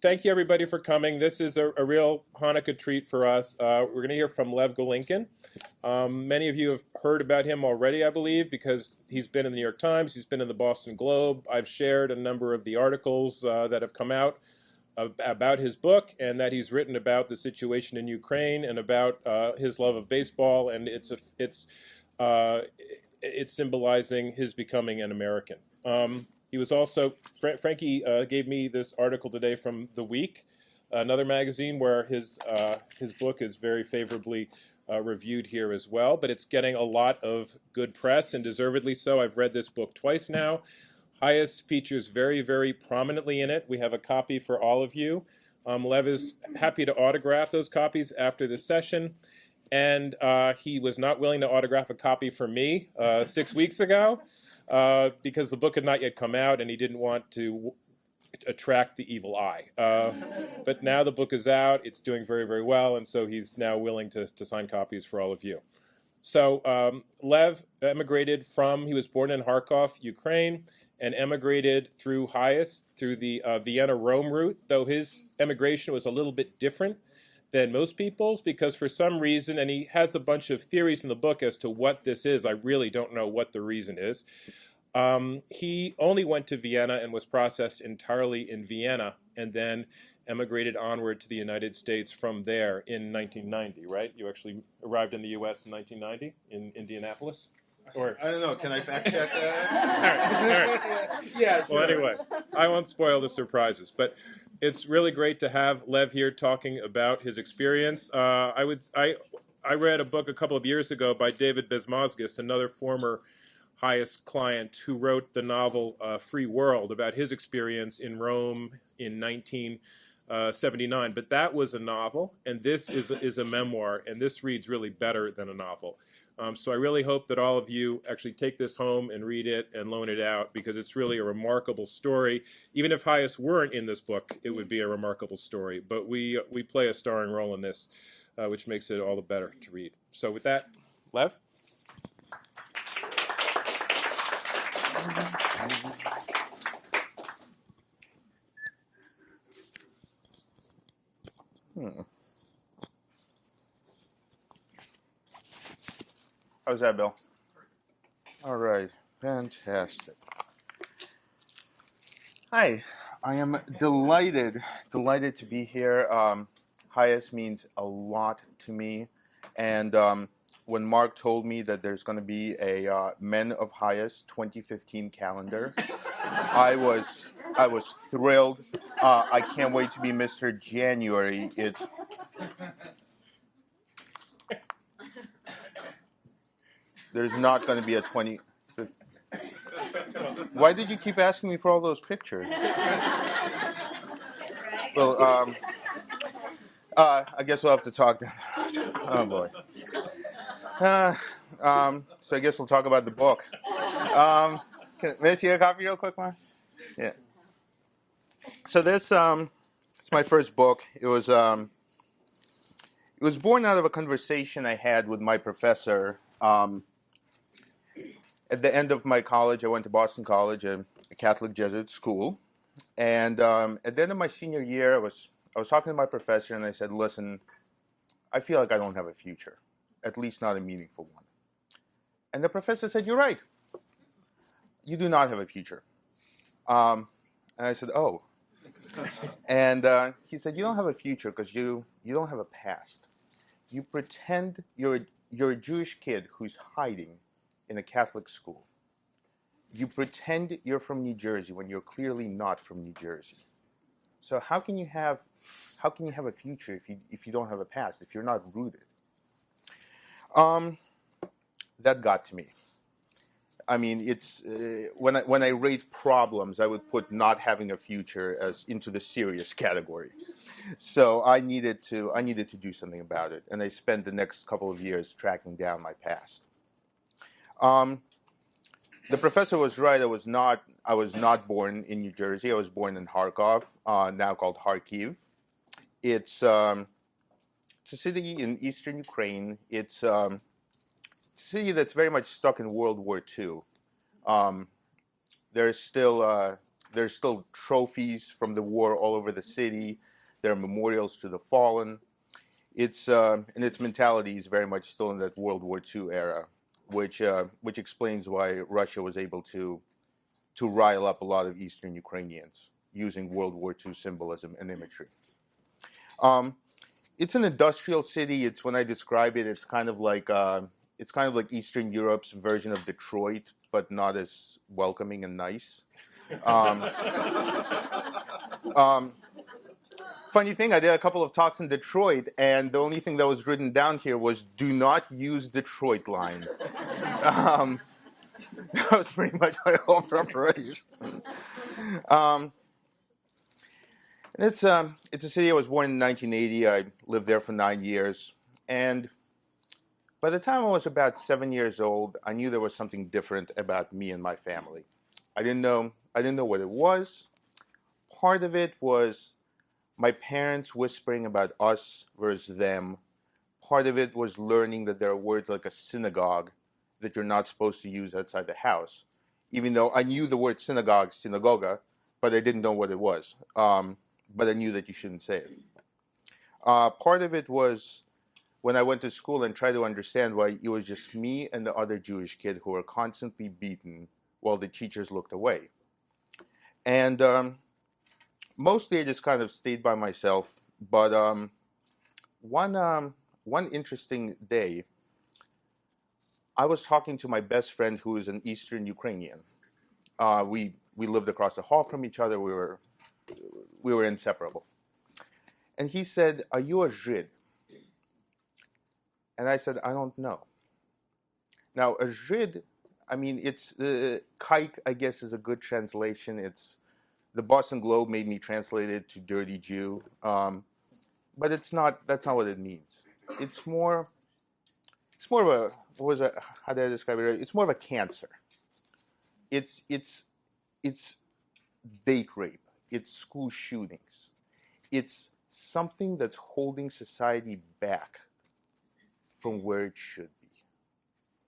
thank you, everybody, for coming. This is a real Hanukkah treat for us. We're going to hear from Lev Golinkin. Many of you have heard about him already, I believe, because he's been in the New York Times, he's been in the Boston Globe. I've shared a number of the articles that have come out about his book, and that he's written about the situation in Ukraine and about his love of baseball, and it's symbolizing his becoming an American. He was also, Frankie gave me this article today from The Week, another magazine where his book is very favorably reviewed here as well, but it's getting a lot of good press, and deservedly so. I've read this book twice now. HIAS features very, very prominently in it. We have a copy for all of you. Lev is happy to autograph those copies after this session, and he was not willing to autograph a copy for me 6 weeks ago because the book had not yet come out and he didn't want to attract the evil eye. But now the book is out, it's doing very, very well, and so he's now willing to sign copies for all of you. So Lev emigrated he was born in Kharkov, Ukraine, and emigrated through HIAS, through the Vienna-Rome route, though his emigration was a little bit different than most people's, because for some reason, and he has a bunch of theories in the book as to what this is, I really don't know what the reason is, he only went to Vienna and was processed entirely in Vienna, and then emigrated onward to the United States from there in 1990, right? You actually arrived in the U.S. in 1990 in Indianapolis? Or I don't know. Can I fact check that? all right. Yeah, sure. Well, anyway, I won't spoil the surprises, but it's really great to have Lev here talking about his experience. I read a book a couple of years ago by David Bezmozgis, another former HIAS client, who wrote the novel Free World, about his experience in Rome in 1979. But that was a novel, and this is a memoir, and this reads really better than a novel. So I really hope that all of you actually take this home and read it and loan it out, because it's really a remarkable story. Even if HIAS weren't in this book, it would be a remarkable story. But we play a starring role in this, which makes it all the better to read. So with that, Lev? How's that, Bill? All right, fantastic. Hi, I am delighted to be here. HIAS means a lot to me, and when Mark told me that there's going to be a Men of HIAS 2015 calendar, I was thrilled. I can't wait to be Mr. January. There's not going to be a 20. Why did you keep asking me for all those pictures? Well, I guess we'll have to talk down the road. Oh boy. So I guess we'll talk about the book. May I see a copy real quick, Mark? Yeah. So this it's my first book. It was born out of a conversation I had with my professor. At the end of my college, I went to Boston College, a Catholic Jesuit school, and at the end of my senior year, I was talking to my professor, and I said, "Listen, I feel like I don't have a future, at least not a meaningful one." And the professor said, "You're right. You do not have a future." And I said, "Oh." And he said, "You don't have a future because you don't have a past. You pretend you're a Jewish kid who's hiding in a Catholic school. You pretend you're from New Jersey when you're clearly not from New Jersey. So how can you have a future if you don't have a past, if you're not rooted?" That got to me. I mean, it's when I rate problems, I would put not having a future as into the serious category. So I needed to do something about it, and I spent the next couple of years tracking down my past. The professor was right. I was not born in New Jersey. I was born in Kharkov, now called Kharkiv. It's a city in eastern Ukraine. It's a city that's very much stuck in World War II. There's still There's still trophies from the war all over the city. There are memorials to the fallen. It's and its mentality is very much still in that World War II era, which explains why Russia was able to rile up a lot of Eastern Ukrainians using World War II symbolism and imagery. It's an industrial city. It's when I describe it, it's kind of like Eastern Europe's version of Detroit, but not as welcoming and nice. Um, um, Funny thing, I did a couple of talks in Detroit, and the only thing that was written down here was "Do not use Detroit line." That was pretty much my whole preparation. It's a city. I was born in 1980. I lived there for 9 years, and by the time I was about 7 years old, I knew there was something different about me and my family. I didn't know what it was. Part of it was my parents whispering about us versus them. Part of it was learning that there are words like a synagogue that you're not supposed to use outside the house, even though I knew the word synagogue, synagoga, but I didn't know what it was. But I knew that you shouldn't say it. Part of it was when I went to school and tried to understand why it was just me and the other Jewish kid who were constantly beaten while the teachers looked away. And mostly I just kind of stayed by myself. But one interesting day, I was talking to my best friend who is an Eastern Ukrainian. We lived across the hall from each other. We were inseparable. And he said, "Are you a Žid?" And I said, "I don't know." Now, a Žid, I mean, it's kike, I guess, is a good translation. It's the Boston Globe made me translate it to dirty Jew, but it's not. That's not what it means. It's more of a how did I describe it? It's more of a cancer. It's date rape. It's school shootings. It's something that's holding society back from where it should be.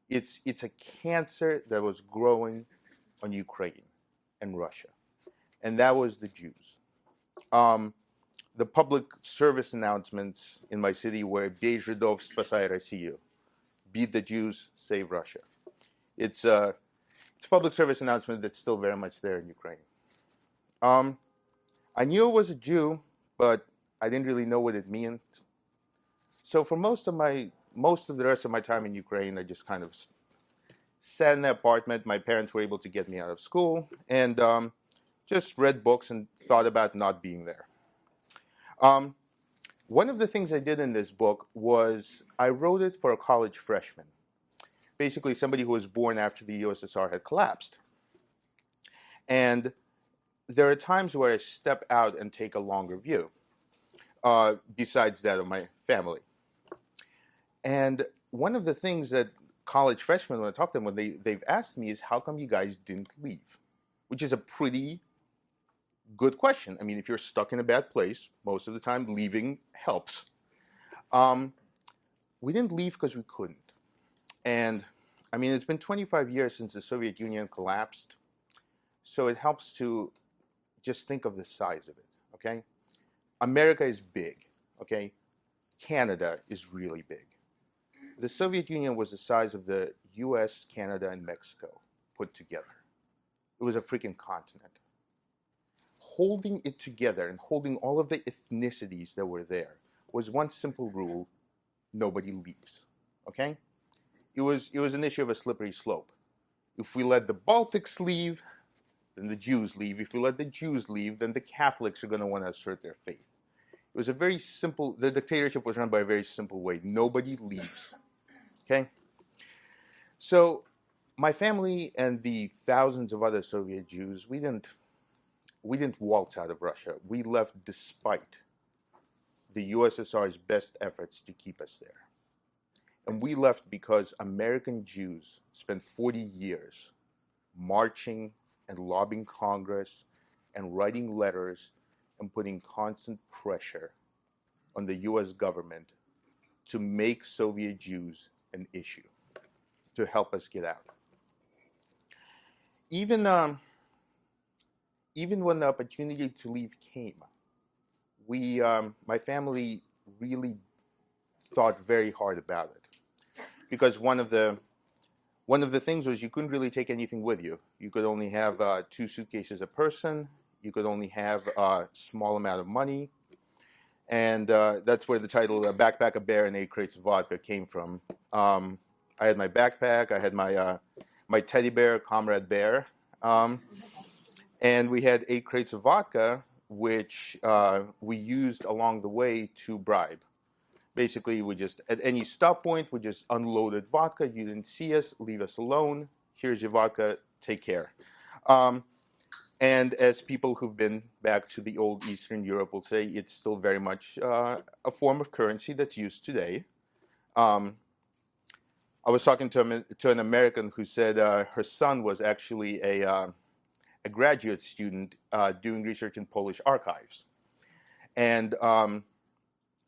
It's a cancer that was growing on Ukraine and Russia, and that was the Jews. The public service announcements in my city were "Бей жидов, спасай Россию," beat the Jews, save Russia. It's a public service announcement that's still very much there in Ukraine. I knew it was a Jew, but I didn't really know what it meant. So for most of the rest of my time in Ukraine, I just kind of sat in the apartment. My parents were able to get me out of school, and just read books and thought about not being there. One of the things I did in this book was I wrote it for a college freshman, basically somebody who was born after the USSR had collapsed. And there are times where I step out and take a longer view, besides that of my family. And one of the things that college freshmen, when I talk to them, when they've asked me is, how come you guys didn't leave? Which is a pretty good question. I mean, if you're stuck in a bad place, most of the time leaving helps. We didn't leave because we couldn't. And I mean, it's been 25 years since the Soviet Union collapsed. So it helps to just think of the size of it, okay? America is big, okay? Canada is really big. The Soviet Union was the size of the US, Canada, and Mexico put together. It was a freaking continent. Holding it together and holding all of the ethnicities that were there was one simple rule: nobody leaves, okay? It was an issue of a slippery slope. If we let the Baltics leave, then the Jews leave. If we let the Jews leave, then the Catholics are going to want to assert their faith. It was a very simple, the dictatorship was run by a very simple way. Nobody leaves, okay? So my family and the thousands of other Soviet Jews, we didn't waltz out of Russia. We left despite the USSR's best efforts to keep us there. And we left because American Jews spent 40 years marching and lobbying Congress and writing letters and putting constant pressure on the US government to make Soviet Jews an issue, to help us get out. Even even when the opportunity to leave came, my family really thought very hard about it, because one of the things was you couldn't really take anything with you. You could only have 2 suitcases a person. You could only have a small amount of money. And that's where the title Backpack a Bear and 8 Crates of Vodka came from. I had my backpack. I had my teddy bear, Comrade Bear. And we had 8 crates of vodka, which we used along the way to bribe. Basically, we just, at any stop point, we just unloaded vodka. You didn't see us, leave us alone. Here's your vodka, take care. And as people who've been back to the old Eastern Europe will say, it's still very much a form of currency that's used today. I was talking to an American who said her son was actually a graduate student doing research in Polish archives. And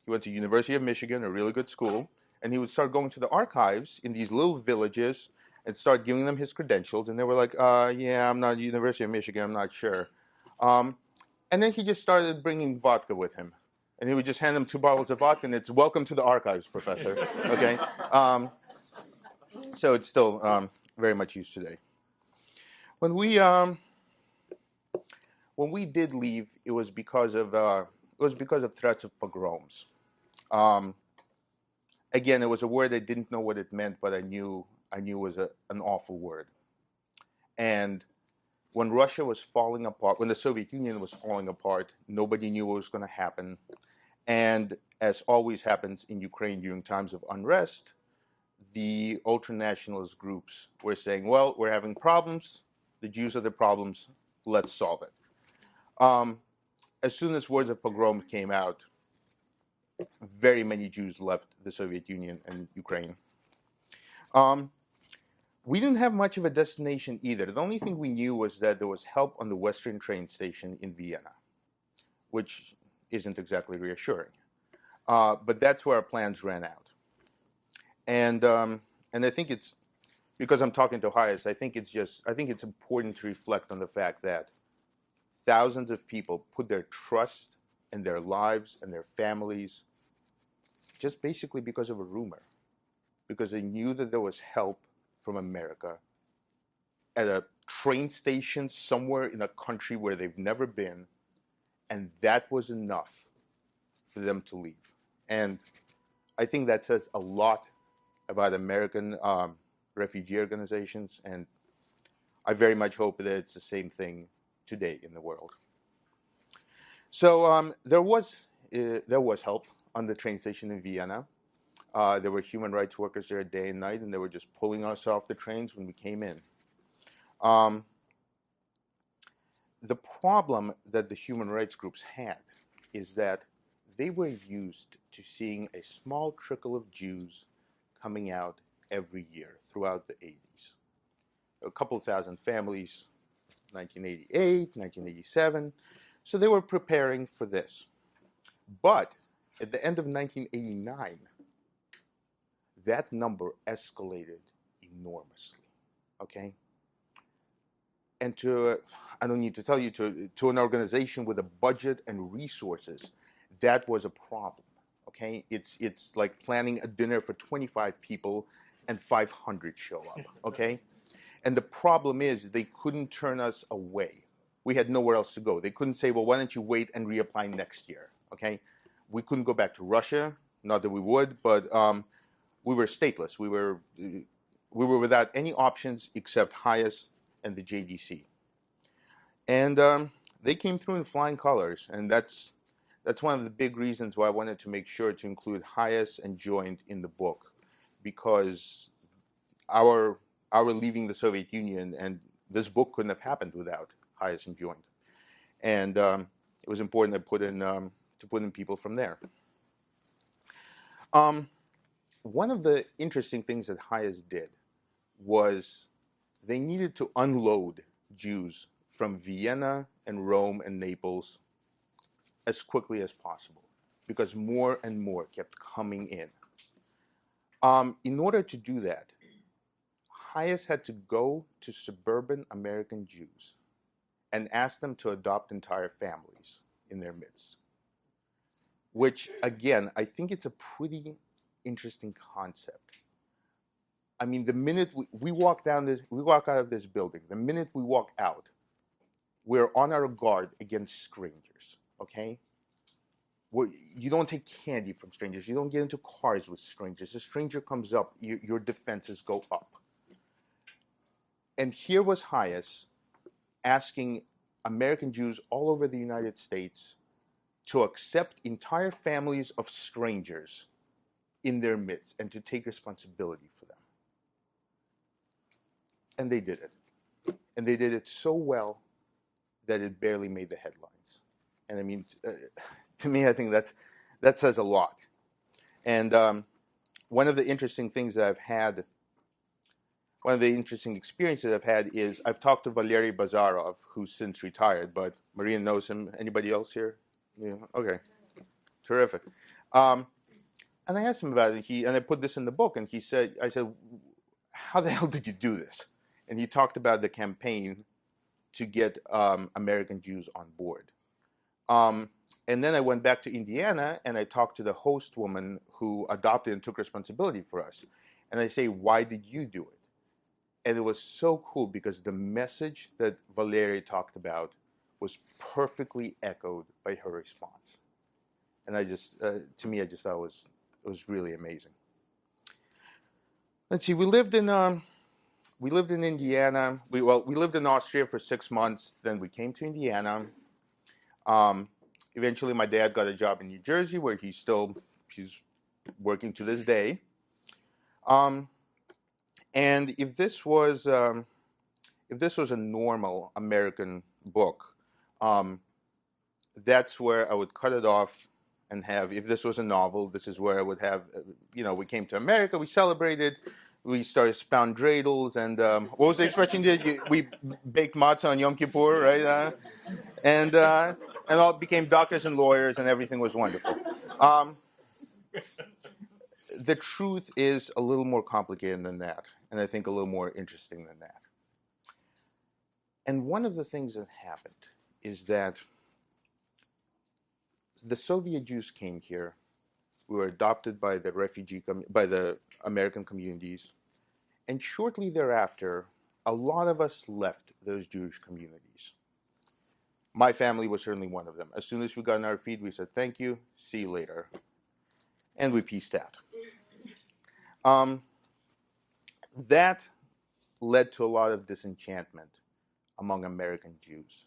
he went to University of Michigan, a really good school, and he would start going to the archives in these little villages and start giving them his credentials. And they were like, yeah, I'm not University of Michigan, I'm not sure. And then he just started bringing vodka with him. And he would just hand them 2 bottles of vodka, and it's welcome to the archives, professor. Okay. So it's still very much used today. When we did leave, it was because of threats of pogroms. Again, it was a word I didn't know what it meant, but I knew was an awful word. And when Russia was falling apart, when the Soviet Union was falling apart, nobody knew what was going to happen. And as always happens in Ukraine during times of unrest, the ultranationalist groups were saying, well, we're having problems. The Jews are the problems. Let's solve it. As soon as words of pogrom came out, very many Jews left the Soviet Union and Ukraine. We didn't have much of a destination either. The only thing we knew was that there was help on the Western train station in Vienna, which isn't exactly reassuring. But that's where our plans ran out. And I think it's, because I'm talking to HIAS, I think it's important to reflect on the fact that thousands of people put their trust in their lives and their families just basically because of a rumor, because they knew that there was help from America at a train station somewhere in a country where they've never been, and that was enough for them to leave. And I think that says a lot about American refugee organizations, and I very much hope that it's the same thing today in the world. So there was help on the train station in Vienna. There were human rights workers there day and night, and they were just pulling us off the trains when we came in. The problem that the human rights groups had is that they were used to seeing a small trickle of Jews coming out every year throughout the 80s. A couple thousand families, 1988, 1987. So they were preparing for this. But at the end of 1989, that number escalated enormously, okay? And I don't need to tell you, to an organization with a budget and resources, that was a problem, okay? It's like planning a dinner for 25 people and 500 show up, okay? And the problem is they couldn't turn us away. We had nowhere else to go. They couldn't say, well, why don't you wait and reapply next year, okay? We couldn't go back to Russia, not that we would, but we were stateless. We were without any options except HIAS and the JDC. And they came through in flying colors, and that's one of the big reasons why I wanted to make sure to include HIAS and Joint in the book, because our leaving the Soviet Union, and this book couldn't have happened without HIAS and Joint. And it was important to put in people from there. One of the interesting things that HIAS did was they needed to unload Jews from Vienna and Rome and Naples as quickly as possible, because more and more kept coming in. In order to do that, HIAS had to go to suburban American Jews and asked them to adopt entire families in their midst. Which, again, I think it's a pretty interesting concept. I mean, the minute we walk out of this building, the minute we walk out, we're on our guard against strangers. Okay, you don't take candy from strangers. You don't get into cars with strangers. A stranger comes up, your defenses go up. And here was HIAS asking American Jews all over the United States to accept entire families of strangers in their midst and to take responsibility for them. And they did it. And they did it so well that it barely made the headlines. And I mean, to me, I think that says a lot. And one of the interesting things that I've had, one of the interesting experiences I've had is I've talked to Valery Bazarov, who's since retired, but Maria knows him. Anybody else here? Yeah. Okay. Terrific. And I asked him about it. And I put this in the book, and I said, how the hell did you do this? And he talked about the campaign to get American Jews on board. And then I went back to Indiana, and I talked to the host woman who adopted and took responsibility for us. And I say, why did you do it? And it was so cool because the message that Valeria talked about was perfectly echoed by her response. And I just, to me, I just thought it was really amazing. Let's see, we lived in Indiana. We lived in Austria for 6 months. Then we came to Indiana. Eventually, my dad got a job in New Jersey, where he's working to this day. And if this was a normal American book, that's where I would cut it off and have. If this was a novel, this is where I would have. We came to America, we celebrated, we started spound dreidels, and what was the expression? We baked matzah on Yom Kippur, right? And all became doctors and lawyers, and everything was wonderful. The truth is a little more complicated than that, and I think a little more interesting than that. And one of the things that happened is that the Soviet Jews came here. We were adopted by by the American communities, and shortly thereafter, a lot of us left those Jewish communities. My family was certainly one of them. As soon as we got on our feet, we said, thank you, see you later. And we pieced out. That led to a lot of disenchantment among American Jews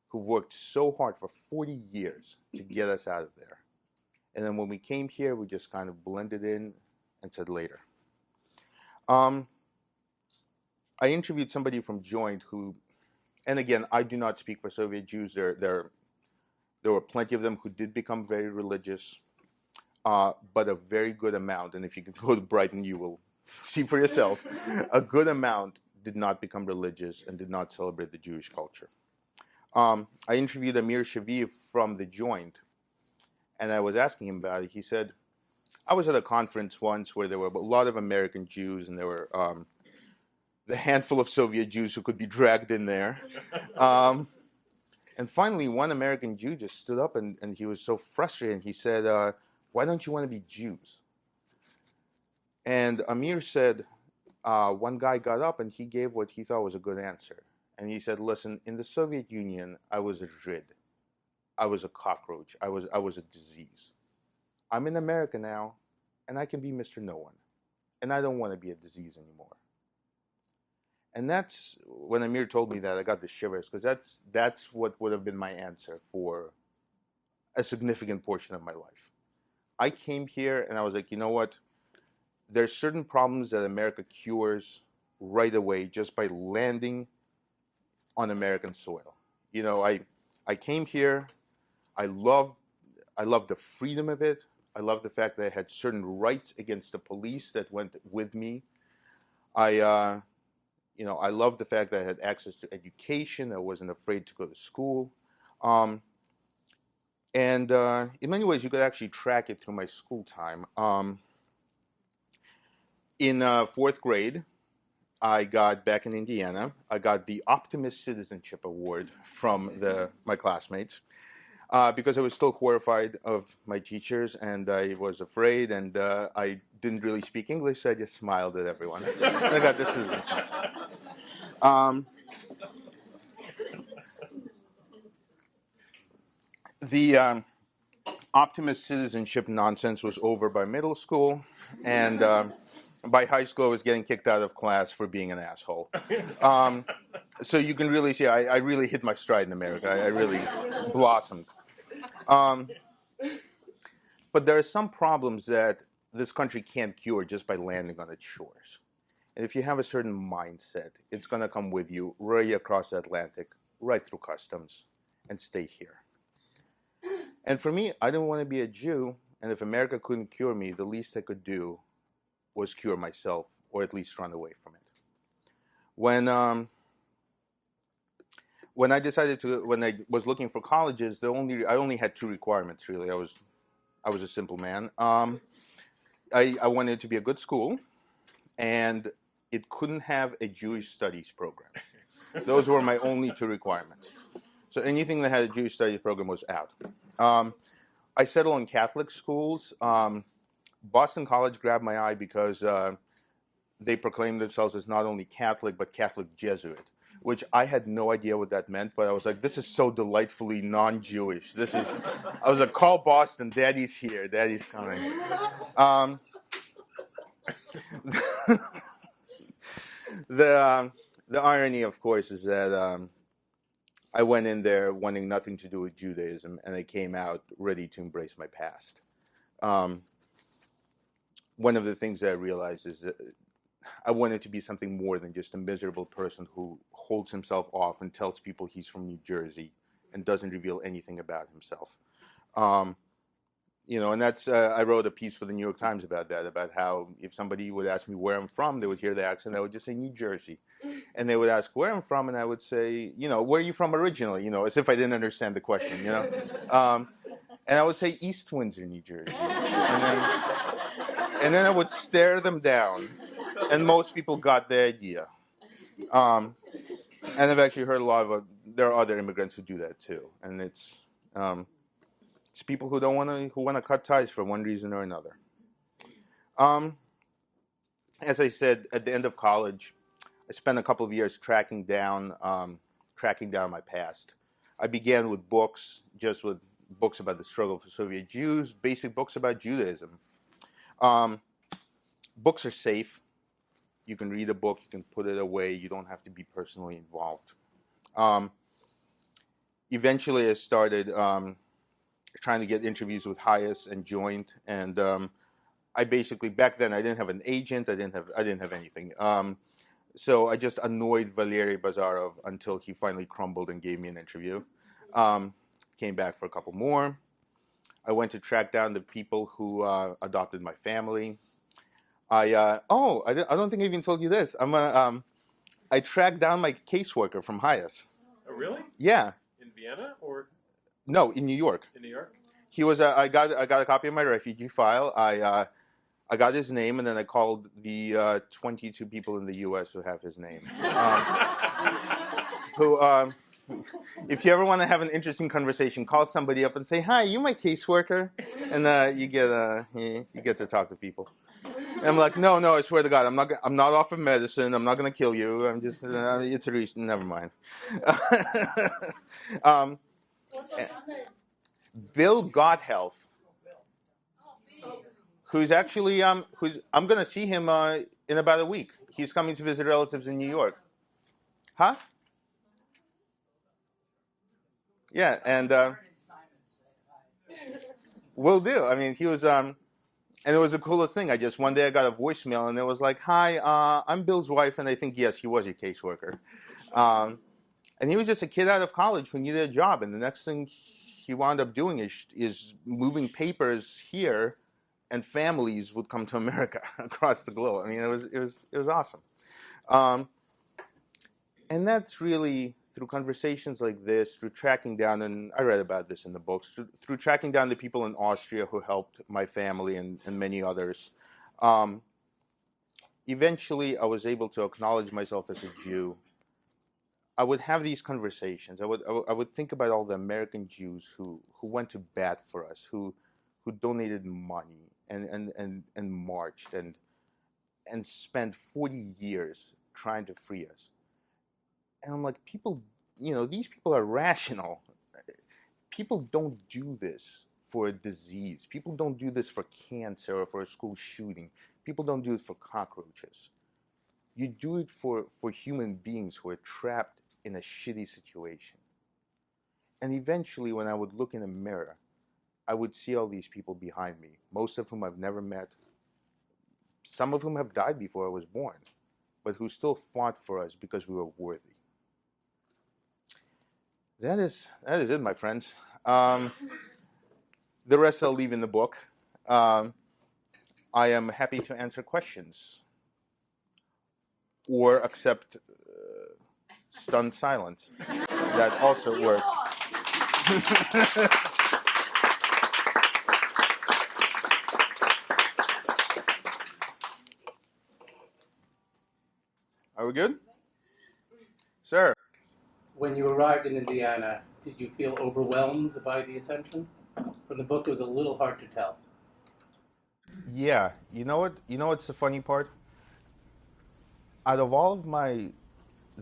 who worked so hard for 40 years to get us out of there. And then when we came here, we just kind of blended in and said later. I interviewed somebody from Joint who, and again, I do not speak for Soviet Jews. There were plenty of them who did become very religious, but a very good amount, and if you can go to Brighton, you will see for yourself, a good amount did not become religious and did not celebrate the Jewish culture. I interviewed Amir Shaviv from The Joint, and I was asking him about it. He said, I was at a conference once where there were a lot of American Jews, and there were the handful of Soviet Jews who could be dragged in there. And finally, one American Jew just stood up, and he was so frustrated. He said, why don't you want to be Jews? And Amir said, one guy got up, and he gave what he thought was a good answer. And he said, listen, in the Soviet Union, I was a Zhid. I was a cockroach. I was a disease. I'm in America now, and I can be Mr. No One. And I don't want to be a disease anymore. And that's, when Amir told me that, I got the shivers, because that's what would have been my answer for a significant portion of my life. I came here, and I was like, you know what? There's certain problems that America cures right away just by landing on American soil. You know, I came here. I love the freedom of it. I love the fact that I had certain rights against the police that went with me. I love the fact that I had access to education. I wasn't afraid to go to school. And in many ways, you could actually track it through my school time. In fourth grade, I got back in Indiana. I got the Optimist Citizenship Award from my classmates because I was still horrified of my teachers, and I was afraid, and I didn't really speak English, so I just smiled at everyone. And I got the citizenship. The Optimist citizenship nonsense was over by middle school, and by high school, I was getting kicked out of class for being an asshole. So you can really see I really hit my stride in America. I really blossomed. But there are some problems that this country can't cure just by landing on its shores. And if you have a certain mindset, it's going to come with you right across the Atlantic, right through customs, and stay here. And for me, I didn't want to be a Jew, and if America couldn't cure me, the least I could do was cure myself, or at least run away from it. When I was looking for colleges, I only had two requirements really. I was a simple man. I wanted it to be a good school, and it couldn't have a Jewish studies program. Those were my only two requirements. So anything that had a Jewish studies program was out. I settled on Catholic schools. Boston College grabbed my eye because they proclaimed themselves as not only Catholic, but Catholic Jesuit, which I had no idea what that meant, but I was like, this is so delightfully non-Jewish. I was like, call Boston, Daddy's here, Daddy's coming. The irony, of course, is that I went in there wanting nothing to do with Judaism, and I came out ready to embrace my past. One of the things that I realized is that I wanted to be something more than just a miserable person who holds himself off and tells people he's from New Jersey and doesn't reveal anything about himself. And that's I wrote a piece for the New York Times about that, about how if somebody would ask me where I'm from, they would hear the accent, I would just say New Jersey. And they would ask where I'm from, and I would say, where are you from originally? As if I didn't understand the question, And I would say East Windsor, New Jersey. And then I would stare them down, and most people got the idea. And I've actually heard a lot of there are other immigrants who do that too, and it's people who want to cut ties for one reason or another. As I said, at the end of college, I spent a couple of years tracking down my past. I began with books, just with books about the struggle for Soviet Jews, basic books about Judaism. Books are safe. You can read a book, you can put it away, you don't have to be personally involved. Eventually, I started trying to get interviews with HIAS and Joint, and I basically, back then, I didn't have an agent, I didn't have anything. So I just annoyed Valery Bazarov until he finally crumbled and gave me an interview. Came back for a couple more. I went to track down the people who adopted my family. I don't think I even told you this. I tracked down my caseworker from HIAS. Oh, really? Yeah. In Vienna or? No, in New York. In New York? He was. I got a copy of my refugee file. I got his name, and then I called the 22 people in the U.S. who have his name. If you ever want to have an interesting conversation, call somebody up and say, "Hi, you my caseworker," and you get to talk to people. And I'm like, no, I swear to God, I'm not off of medicine. I'm not going to kill you. I'm just, it's a reason. Never mind. Bill Godhealth, who's actually, I'm going to see him in about a week. He's coming to visit relatives in New York. Huh? Yeah, and will do. I mean, he was, and it was the coolest thing. One day I got a voicemail, and it was like, "Hi, I'm Bill's wife," and I think, yes, he was your caseworker. And he was just a kid out of college who needed a job, and the next thing he wound up doing is moving papers here, and families would come to America across the globe. I mean, it was awesome. And that's really through conversations like this, through tracking down, and I read about this in the books, through tracking down the people in Austria who helped my family and many others. eventually I was able to acknowledge myself as a Jew. I would have these conversations. I would think about all the American Jews who went to bat for us, who donated money and marched and spent 40 years trying to free us. And I'm like, people, these people are rational. People don't do this for a disease. People don't do this for cancer or for a school shooting. People don't do it for cockroaches. You do it for human beings who are trapped in a shitty situation. And eventually, when I would look in a mirror, I would see all these people behind me, most of whom I've never met, some of whom have died before I was born, but who still fought for us because we were worthy. That is it, my friends. The rest I'll leave in the book. I am happy to answer questions or accept stunned silence. That also works. Are we good? Sir? When you arrived in Indiana, did you feel overwhelmed by the attention? From the book, it was a little hard to tell. Yeah. You know what? You know what's the funny part? Out of all of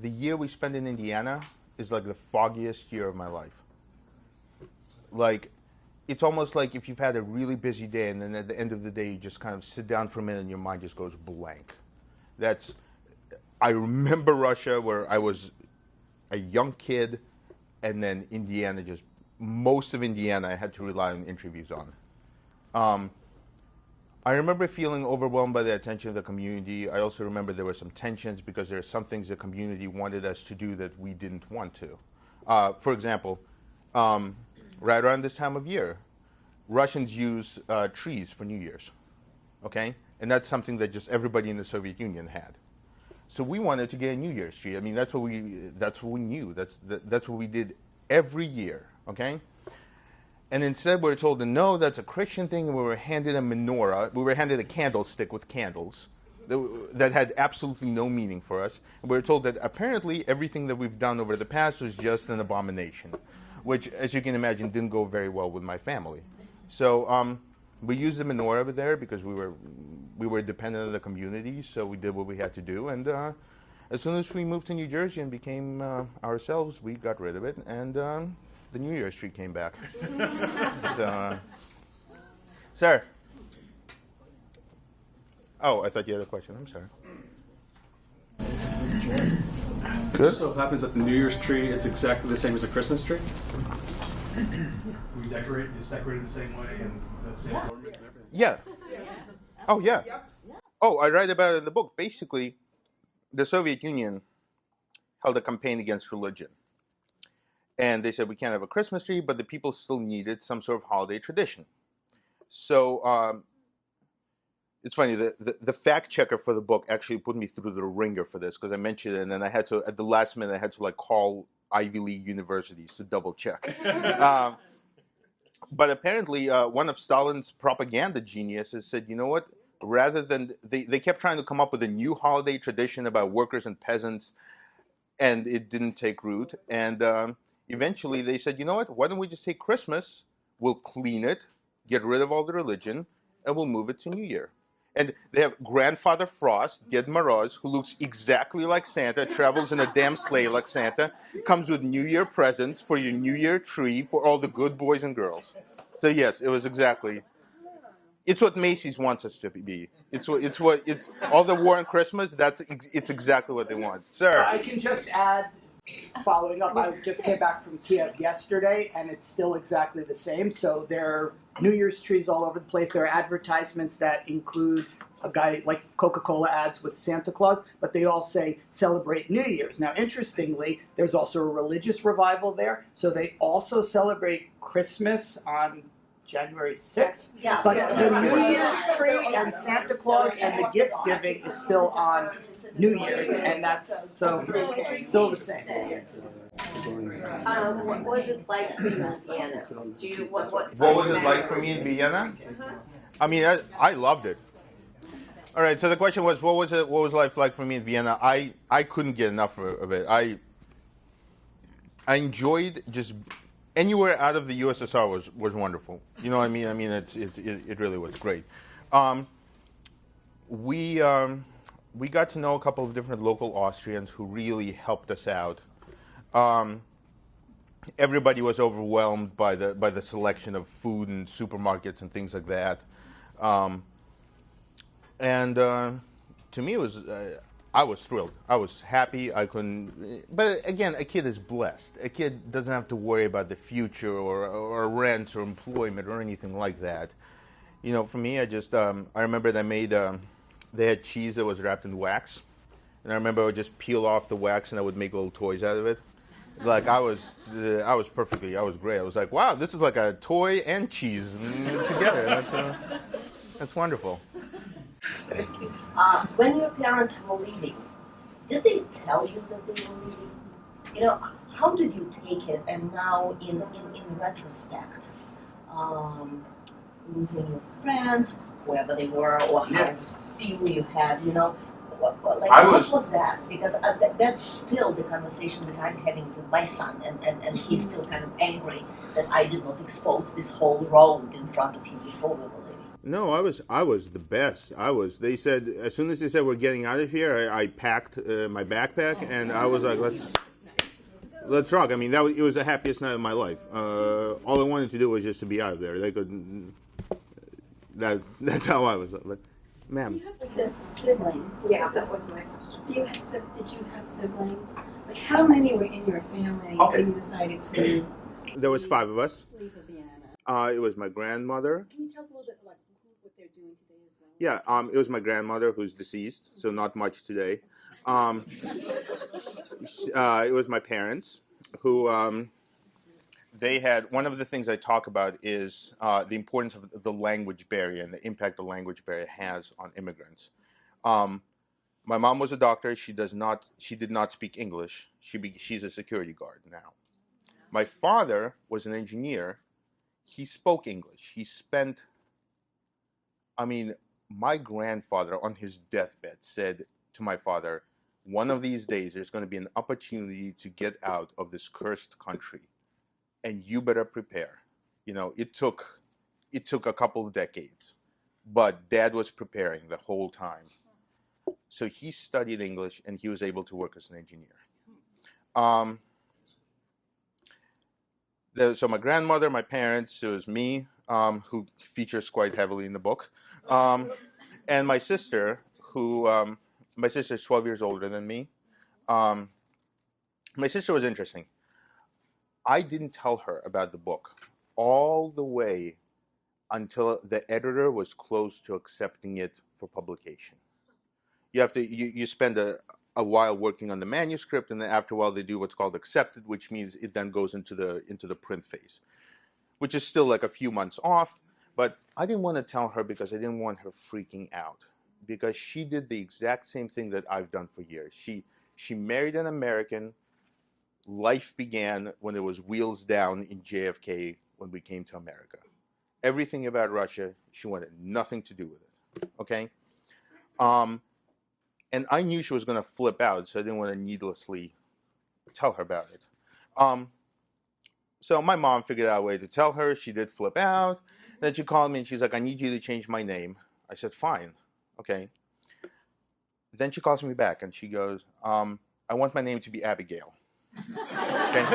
the year we spent in Indiana is like the foggiest year of my life. Like, it's almost like if you've had a really busy day and then at the end of the day you just kind of sit down for a minute and your mind just goes blank. I remember Russia where I was a young kid, and then Indiana, most of Indiana I had to rely on interviews on. I remember feeling overwhelmed by the attention of the community. I also remember there were some tensions because there are some things the community wanted us to do that we didn't want to. For example, right around this time of year, Russians use trees for New Year's, okay? And that's something that just everybody in the Soviet Union had. So we wanted to get a New Year's tree. I mean, that's what we knew. That's what we did every year, okay? And instead we were told that no, that's a Christian thing, and we were handed a menorah. We were handed a candlestick with candles that had absolutely no meaning for us. And we were told that apparently everything that we've done over the past was just an abomination, which, as you can imagine, didn't go very well with my family. So we used the menorah over there because we were dependent on the community, so we did what we had to do. And as soon as we moved to New Jersey and became ourselves, we got rid of it, and the New Year's tree came back. So, sir. Oh, I thought you had a question. I'm sorry. It just so happens that the New Year's tree is exactly the same as a Christmas tree. We decorate, it's decorated the same way and the same ornaments and everything. Yeah. Oh, yeah. Oh, I write about it in the book. Basically, the Soviet Union held a campaign against religion. And they said we can't have a Christmas tree, but the people still needed some sort of holiday tradition. So it's funny, the fact checker for the book actually put me through the ringer for this because I mentioned it, and then I had to, at the last minute, I had to like call Ivy League universities to double check. But apparently, one of Stalin's propaganda geniuses said, you know what? Rather than, they kept trying to come up with a new holiday tradition about workers and peasants, and it didn't take root. And eventually they said, you know what? Why don't we just take Christmas, we'll clean it, get rid of all the religion, and we'll move it to New Year. And they have Grandfather Frost, Ded Moroz, who looks exactly like Santa, travels in a damn sleigh like Santa, comes with New Year presents for your New Year tree for all the good boys and girls. So yes, it was exactly. It's what Macy's wants us to be. It's all the war on Christmas. It's exactly what they want, sir. I can just add, following up. I just came back from Kiev yesterday, and it's still exactly the same. So there are New Year's trees all over the place. There are advertisements that include a guy like Coca-Cola ads with Santa Claus, but they all say celebrate New Year's. Now, interestingly, there's also a religious revival there, so they also celebrate Christmas on January 6th, Yeah. but the New Year's tree and Santa Claus and the gift giving is still on New Year's, and that's so still the same. What was it like for you in Vienna? What was it like for me in Vienna? I mean, I loved it. All right. So the question was, what was it? What was life like for me in Vienna? I couldn't get enough of it. I enjoyed just anywhere out of the USSR was wonderful. You know what I mean? I mean, it really was great. Um, we got to know a couple of different local Austrians who really helped us out. Everybody was overwhelmed by the selection of food and supermarkets and things like that. And to me, it was I was thrilled. I was happy. I couldn't. But again, a kid is blessed. A kid doesn't have to worry about the future or rent or employment or anything like that. You know, for me, I remember they had cheese that was wrapped in wax, and I remember I would just peel off the wax and I would make little toys out of it. Like I was great. I was like, wow, this is like a toy and cheese together. That's wonderful. When your parents were leaving, did they tell you that they were leaving? You know, how did you take it? And now, in retrospect, losing your friends, whoever they were, or how few you had, you know, what was that? Because that's still the conversation that I'm having with my son, and he's still kind of angry that I did not expose this whole road in front of him before we were leaving. No, I was the best. They said, as soon as they said we're getting out of here, I packed my backpack and I was like, let's rock. I mean, it was the happiest night of my life. All I wanted to do was just to be out of there. That's how I was. But, ma'am. Do you have siblings? Yeah, that was my question. Did you have siblings? Like, how many were in your family when you decided to There was 5 of us. leave for Vienna? It was my grandmother. Can you tell us a little bit like what they're doing today as well? Yeah, it was my grandmother who's deceased, so not much today. It was my parents who they had, one of the things I talk about is the importance of the language barrier and the impact the language barrier has on immigrants. My mom was a doctor. She did not speak English. She's a security guard now. My father was an engineer. He spoke English. My grandfather on his deathbed said to my father, one of these days there's going to be an opportunity to get out of this cursed country, and you better prepare. You know, it took a couple of decades, but Dad was preparing the whole time. So he studied English and he was able to work as an engineer. So my grandmother, my parents, it was me, who features quite heavily in the book, and my sister, my sister's 12 years older than me. My sister was interesting. I didn't tell her about the book all the way until the editor was close to accepting it for publication. You spend a while working on the manuscript, and then after a while they do what's called accepted, which means it then goes into the print phase, which is still like a few months off. But I didn't want to tell her because I didn't want her freaking out, because she did the exact same thing that I've done for years. She married an American. Life began when there was wheels down in JFK when we came to America. Everything about Russia, she wanted nothing to do with it. Okay? And I knew she was going to flip out, so I didn't want to needlessly tell her about it. So my mom figured out a way to tell her. She did flip out. Then she called me and she's like, I need you to change my name. I said, fine. Okay. Then she calls me back and she goes, I want my name to be Abigail. Okay.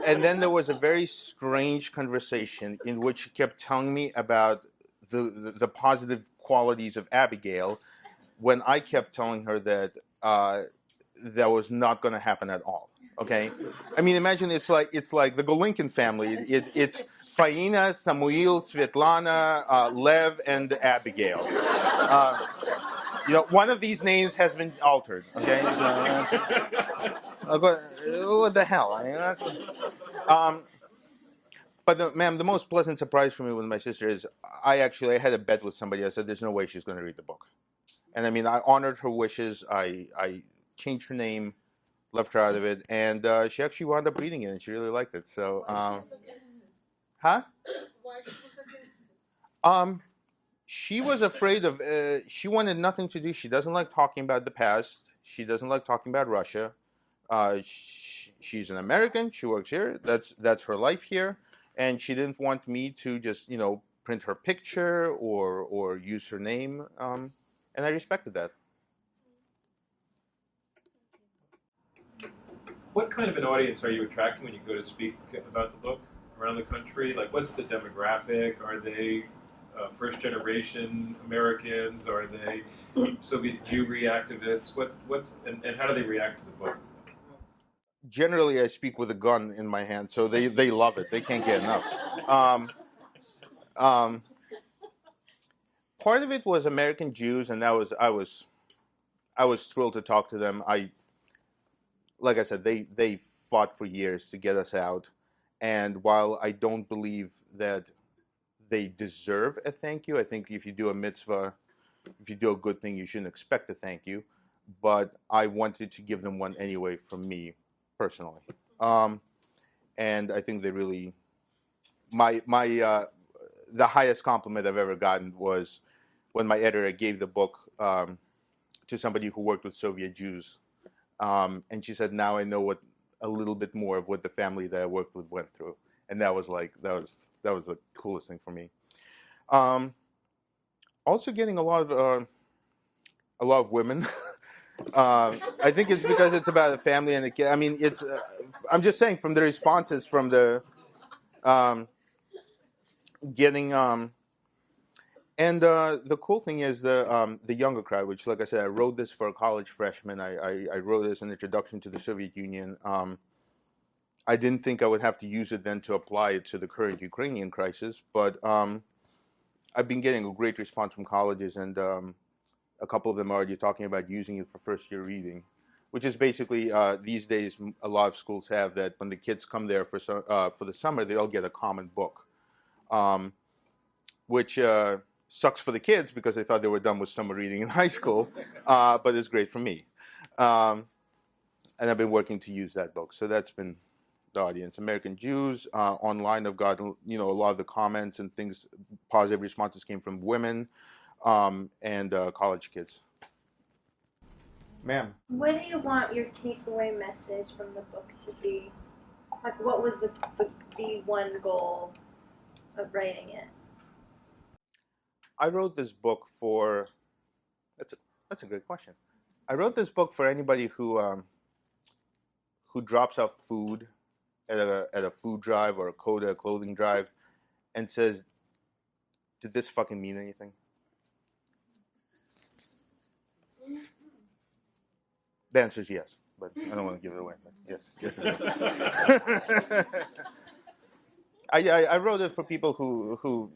And then there was a very strange conversation in which she kept telling me about the positive qualities of Abigail, when I kept telling her that that was not going to happen at all. Okay, I mean, imagine it's like the Golinkin family. It's Faina, Samuel, Svetlana, Lev, and Abigail. One of these names has been altered. Okay, what the hell? I mean, that's. But ma'am, the most pleasant surprise for me with my sister is I had a bet with somebody. I said, "There's no way she's going to read the book," and I mean, I honored her wishes. I changed her name, left her out of it, and she actually wound up reading it, and she really liked it. So, huh? why she was against it? She was afraid of. She wanted nothing to do. She doesn't like talking about the past. She doesn't like talking about Russia. She's an American. She works here. That's her life here, and she didn't want me to just print her picture or use her name. And I respected that. What kind of an audience are you attracting when you go to speak about the book around the country? Like, what's the demographic? Are they first-generation Americans? Are they Soviet Jewry activists? And how do they react to the book? Generally, I speak with a gun in my hand, so they love it. They can't get enough. Part of it was American Jews, and I was thrilled to talk to them. Like I said, they fought for years to get us out, and while I don't believe that they deserve a thank you, I think if you do a mitzvah, if you do a good thing, you shouldn't expect a thank you. But I wanted to give them one anyway from me personally, and I think they really the highest compliment I've ever gotten was when my editor gave the book to somebody who worked with Soviet Jews, and she said, "Now I know a little bit more of what the family that I worked with went through," and that was the coolest thing for me. Also, getting a lot of women. I think it's because it's about a family and a kid. I mean, it's. I'm just saying from the responses from the getting. And the cool thing is the younger crowd, which, like I said, I wrote this for a college freshman. I wrote this an introduction to the Soviet Union. I didn't think I would have to use it then to apply it to the current Ukrainian crisis, but I've been getting a great response from colleges, and a couple of them are already talking about using it for first-year reading, which is basically these days a lot of schools have that when the kids come there for the summer, they all get a common book, which sucks for the kids because they thought they were done with summer reading in high school, but it's great for me. And I've been working to use that book, so that's been the audience. American Jews online, I've got a lot of the comments and things, positive responses came from women and college kids. Ma'am. What do you want your takeaway message from the book to be? Like, what was the one goal of writing it? I wrote this book for. That's a great question. I wrote this book for anybody who drops off food at a food drive or a clothing drive, and says, "Did this fucking mean anything?" The answer is yes, but I don't want to give it away. But yes, it is. I wrote it for people who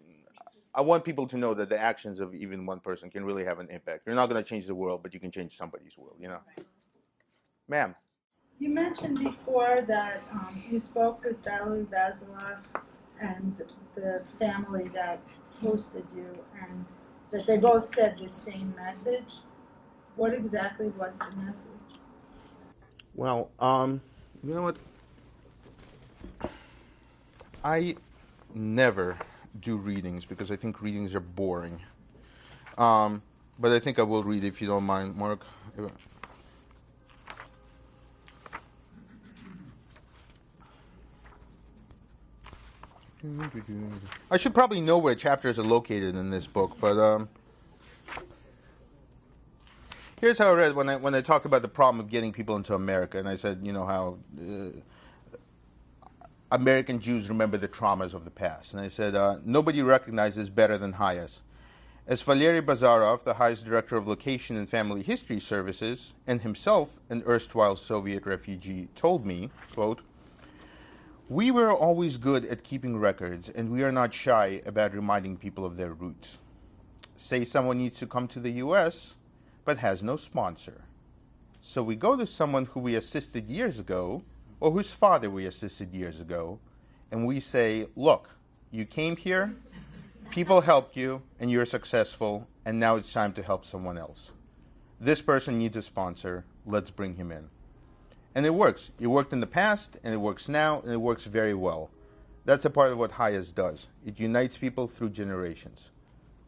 I want people to know that the actions of even one person can really have an impact. You're not going to change the world, but you can change somebody's world, Ma'am. You mentioned before that you spoke with Darlene Vasilov and the family that hosted you, and that they both said the same message. What exactly was the message? Well, you know what? I never do readings because I think readings are boring. But I think I will read if you don't mind, Mark. I should probably know where chapters are located in this book, but here's how I read when I talked about the problem of getting people into America, and I said, how American Jews remember the traumas of the past, and I said nobody recognizes better than HIAS. As Valery Bazarov, the HIAS Director of Location and Family History Services, and himself an erstwhile Soviet refugee, told me, quote, "We were always good at keeping records, and we are not shy about reminding people of their roots. Say someone needs to come to the U.S., but has no sponsor. So we go to someone who we assisted years ago, or whose father we assisted years ago, and we say, look, you came here, people helped you, and you're successful, and now it's time to help someone else. This person needs a sponsor, let's bring him in." And it works. It worked in the past, and it works now, and it works very well. That's a part of what HIAS does. It unites people through generations.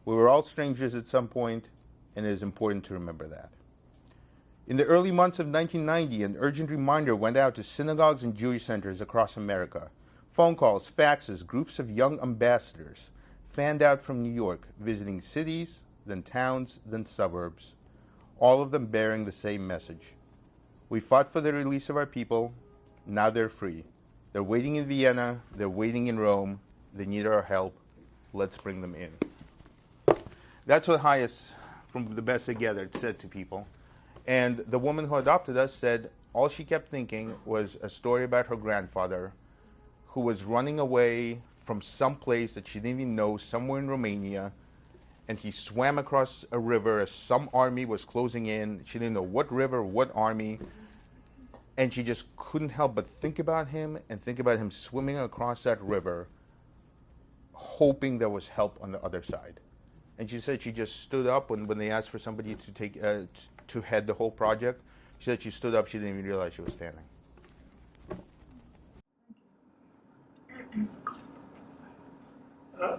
We were all strangers at some point, and it is important to remember that. In the early months of 1990, an urgent reminder went out to synagogues and Jewish centers across America. Phone calls, faxes, groups of young ambassadors fanned out from New York, visiting cities, then towns, then suburbs, all of them bearing the same message. We fought for the release of our people. Now they're free. They're waiting in Vienna. They're waiting in Rome. They need our help. Let's bring them in. That's what HIAS, from the best I gathered, said to people. And the woman who adopted us said all she kept thinking was a story about her grandfather who was running away from some place that she didn't even know, somewhere in Romania, and he swam across a river as some army was closing in. She didn't know what river, what army, and she just couldn't help but think about him and think about him swimming across that river, hoping there was help on the other side. And she said she just stood up when they asked for somebody to take to head the whole project. She said she stood up, she didn't even realize she was standing.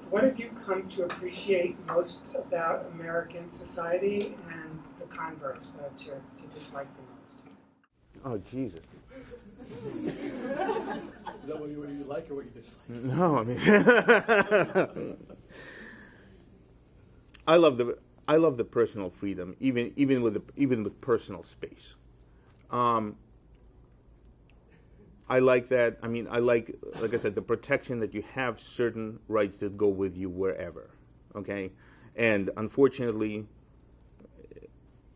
What have you come to appreciate most about American society and the converse, to dislike the most? Oh, Jesus. Is that what you like or what you dislike? No, I mean, I love the personal freedom, even with personal space. I like that. I mean, like I said, the protection that you have certain rights that go with you wherever, okay? And unfortunately,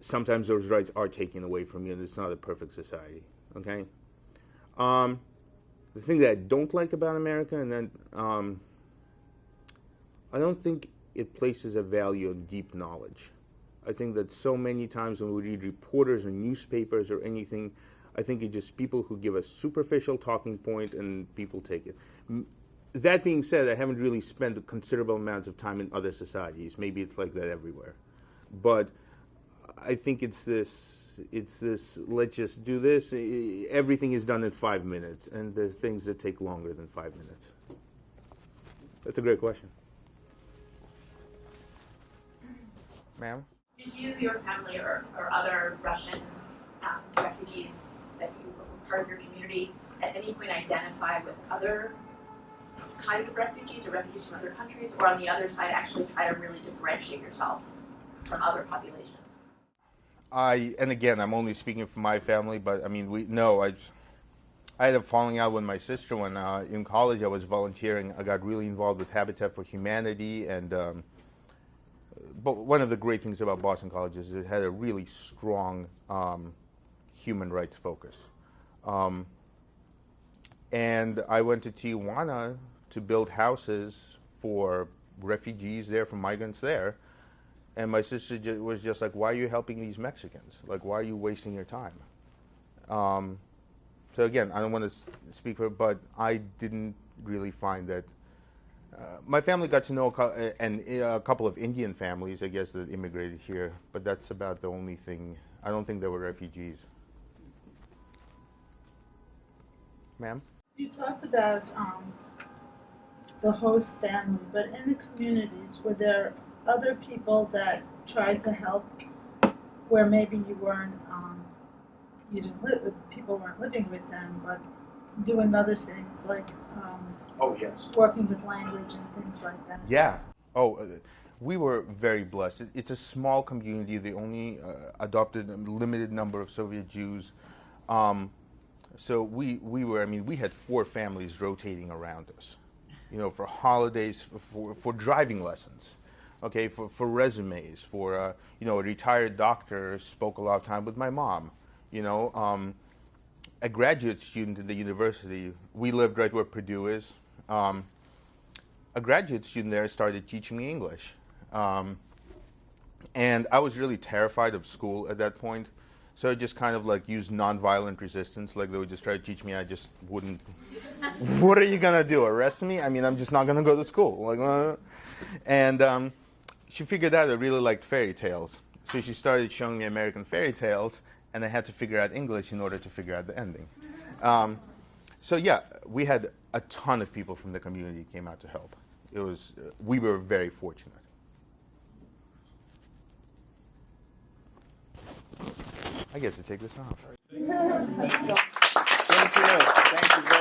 sometimes those rights are taken away from you, and it's not a perfect society, okay? The thing that I don't like about America, and then I don't think it places a value on deep knowledge. I think that so many times when we read reporters or newspapers or anything, I think it's just people who give a superficial talking point and people take it. That being said, I haven't really spent considerable amounts of time in other societies. Maybe it's like that everywhere. But I think it's this, let's just do this. Everything is done in 5 minutes, and there are things that take longer than 5 minutes. That's a great question. Ma'am? Did you, your family, or other Russian refugees that you were part of your community at any point identify with other kinds of refugees or refugees from other countries, or on the other side actually try to really differentiate yourself from other populations? And again, I'm only speaking for my family, but I mean, I had a falling out with my sister when in college I was volunteering. I got really involved with Habitat for Humanity, and but one of the great things about Boston College is it had a really strong human rights focus. And I went to Tijuana to build houses for refugees there, for migrants there. And my sister was just like, why are you helping these Mexicans? Like, why are you wasting your time? So again, I don't want to speak for her, but I didn't really find that. My family got to know a couple of Indian families, I guess, that immigrated here, but that's about the only thing. I don't think they were refugees. Ma'am? You talked about the host family, but in the communities, were there other people that tried to help where maybe you weren't, you didn't live, people weren't living with them, but doing other things like Oh, yes. working with language and things like that? Yeah. We were very blessed. It's a small community. They only adopted a limited number of Soviet Jews. So we had 4 families rotating around us, for holidays, for driving lessons, okay, for resumes, for, a retired doctor spoke a lot of time with my mom, a graduate student at the university. We lived right where Purdue is. A graduate student there started teaching me English. And I was really terrified of school at that point. So I just kind of like used nonviolent resistance. Like they would just try to teach me, I just wouldn't. What are you gonna do? Arrest me? I mean, I'm just not gonna go to school. And she figured out I really liked fairy tales. So she started showing me American fairy tales, and I had to figure out English in order to figure out the ending. So yeah, we had a ton of people from the community came out to help. It was, we were very fortunate. I get to take this off. Thank you. Thank you